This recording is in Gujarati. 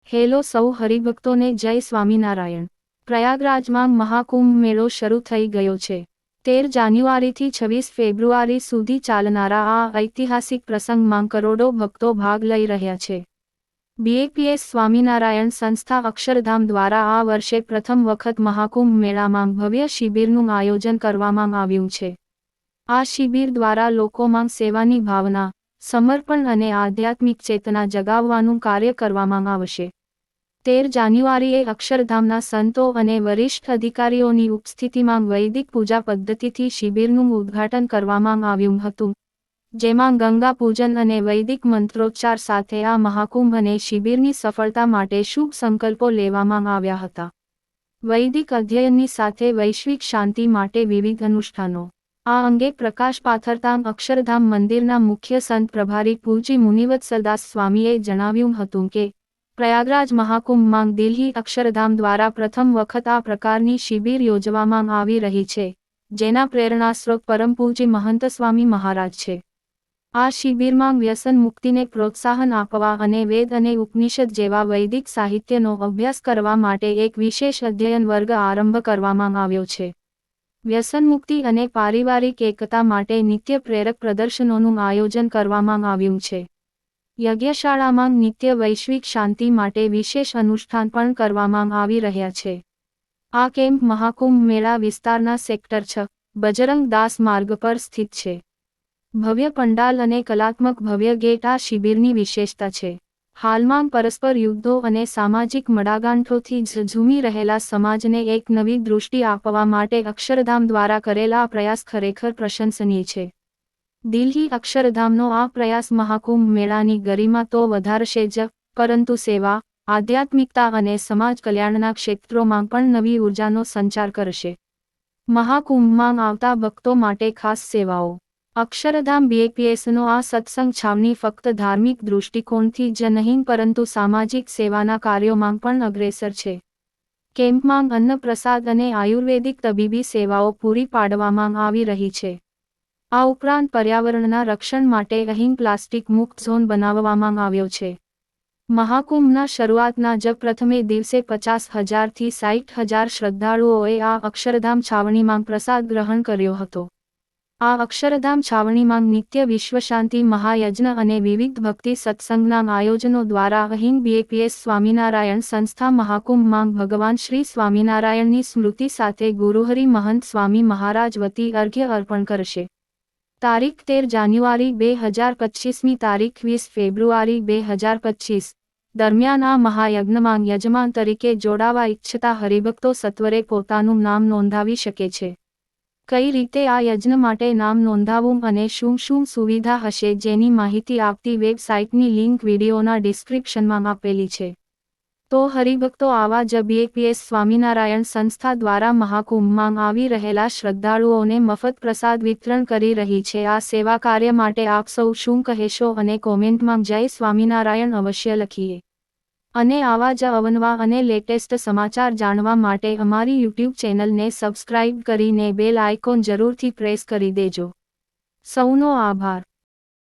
હેલો સૌ હરિભક્તોને જય સ્વામિનારાયણ। પ્રયાગરાજમાં મહાકુંભ મેળો શરૂ થઈ ગયો છે। 13 જાન્યુઆરીથી 26 ફેબ્રુઆરી સુધી ચાલનારા આ ઐતિહાસિક પ્રસંગમાં કરોડો ભક્તો ભાગ લઈ રહ્યા છે। બીએપીએસ સ્વામિનારાયણ સંસ્થા અક્ષરધામ દ્વારા આ વર્ષે પ્રથમ વખત મહાકુંભ મેળામાં ભવ્ય શિબિરનું આયોજન કરવામાં આવ્યું છે। આ શિબિર દ્વારા લોકોમાં સેવાની ભાવના, સમર્પણ અને આધ્યાત્મિક ચેતના જગાવવાનું કાર્ય કરવામાં આવશે। 13 જાન્યુઆરીએ અક્ષરધામના સંતો અને વરિષ્ઠ અધિકારીઓની ઉપસ્થિતિમાં વૈદિક પૂજા પદ્ધતિથી શિબિરનું ઉદ્ઘાટન કરવામાં આવ્યું હતું, જેમાં ગંગા પૂજન અને વૈદિક મંત્રોચ્ચાર સાથે આ મહાકુંભ અને શિબિરની સફળતા માટે શુભ સંકલ્પો લેવામાં આવ્યા હતા। વૈદિક અધ્યયનની સાથે વૈશ્વિક શાંતિ માટે વિવિધ અનુષ્ઠાનો। આ અંગે પ્રકાશ પાથરતા અક્ષરધામ મંદિરના મુખ્ય સંત પ્રભારી પૂજ્ય મુનિવત્સલદાસ સ્વામીએ જણાવ્યું હતું કે પ્રયાગરાજ મહાકુંભમાં દિલ્હી અક્ષરધામ દ્વારા પ્રથમ વખત આ પ્રકારની શિબિર યોજવામાં આવી રહી છે, જેના પ્રેરણાસ્ત્રોત પરમ પૂજ્ય મહંત સ્વામી મહારાજ છે। આ શિબિરમાં વ્યસન મુક્તિને પ્રોત્સાહન આપવા અને વેદ અને ઉપનિષદ જેવા વૈદિક સાહિત્યનો અભ્યાસ કરવા માટે એક વિશેષ અધ્યયન વર્ગ આરંભ કરવામાં આવ્યો છે। વ્યસન મુક્તિ અને પારિવારિક એકતા માટે નિત્ય પ્રેરક પ્રદર્શનોનું આયોજન કરવામાં આવ્યું છે। યજ્ઞશાળામાં નિત્ય વૈશ્વિક શાંતિ માટે વિશેષ અનુષ્ઠાન પણ કરવામાં આવી રહ્યા છે। આ કેમ્પ મહાકુંભ મેળા વિસ્તારના સેક્ટર 6, બજરંગ દાસ માર્ગ પર સ્થિત છે। ભવ્ય પંડાલ અને કલાત્મક ભવ્ય ગેટ આ શિબિરની વિશેષતા છે। હાલમાં પરસ્પર યુદ્ધો અને સામાજિક મડાગાંઠોથી ઝઝૂમી રહેલા સમાજને એક નવી દૃષ્ટિ આપવા માટે અક્ષરધામ દ્વારા કરેલા આ પ્રયાસ ખરેખર પ્રશંસનીય છે। દિલ્હી અક્ષરધામનો આ પ્રયાસ મહાકુંભ મેળાની ગરિમા તો વધારશે જ, પરંતુ સેવા, આધ્યાત્મિકતા અને સમાજ કલ્યાણના ક્ષેત્રોમાં પણ નવી ઉર્જાનો સંચાર કરશે। મહાકુંભમાં આવતા ભક્તો માટે ખાસ સેવાઓ। અક્ષરધામ બીએપીએસનો આ સત્સંગ છાવણી ફક્ત ધાર્મિક દૃષ્ટિકોણથી જ નહીં પરંતુ સામાજિક સેવાના કાર્યોમાં પણ અગ્રેસર છે। કેમ્પમાં અન્ન પ્રસાદ અને આયુર્વેદિક તબીબી સેવાઓ પૂરી પાડવામાં આવી રહી છે। આ ઉપરાંત પર્યાવરણના રક્ષણ માટે અહીં પ્લાસ્ટિક મુક્ત ઝોન બનાવવામાં આવ્યો છે। મહાકુંભના શરૂઆતના જ પ્રથમે દિવસે 50,000થી 60,000 શ્રદ્ધાળુઓએ આ અક્ષરધામ છાવણીમાં પ્રસાદ ગ્રહણ કર્યો હતો। આ અક્ષરધામ છાવણીમાં નિત્ય વિશ્વશાંતિ મહાયજ્ઞ અને વિવિધ ભક્તિ સત્સંગના આયોજનો દ્વારા અહીં બીએપીએસ સ્વામિનારાયણ સંસ્થા મહાકુંભમાં ભગવાન શ્રી સ્વામિનારાયણની સ્મૃતિ સાથે ગુરુહરિ મહંત સ્વામી મહારાજ વતી અર્ઘ્ય અર્પણ કરશે। તારીખ 13 જાન્યુઆરી 2025મી તારીખ 20 ફેબ્રુઆરી 2025 દરમિયાન આ મહાયજ્ઞમાં યજમાન તરીકે જોડાવા ઈચ્છતા હરિભક્તો સત્વરે પોતાનું નામ નોંધાવી શકે છે। કઈ રીતે આ યજ્ઞ માટે નામ નોંધાવવું અને શું શું સુવિધા હશે જેની માહિતી આપતી વેબસાઇટની લિંક વિડીયોના ડિસ્ક્રિપ્શનમાં આપેલી છે। તો હરિભક્તો આવા જ બીએપીએસ સ્વામિનારાયણ સંસ્થા દ્વારા મહાકુંભમાં આવી રહેલા શ્રદ્ધાળુઓને મફત પ્રસાદ વિતરણ કરી રહી છે। આ સેવા કાર્ય માટે આપ સૌ શું કહેશો અને કોમેન્ટમાં જય સ્વામિનારાયણ અવશ્ય લખીએ। અને આવા જ અવનવા અને લેટેસ્ટ સમાચાર જાણવા માટે અમારી યુટ્યુબ ચેનલને સબસ્ક્રાઇબ કરીને બેલ આઇકોન જરૂરથી પ્રેસ કરી દેજો। સૌનો આભાર।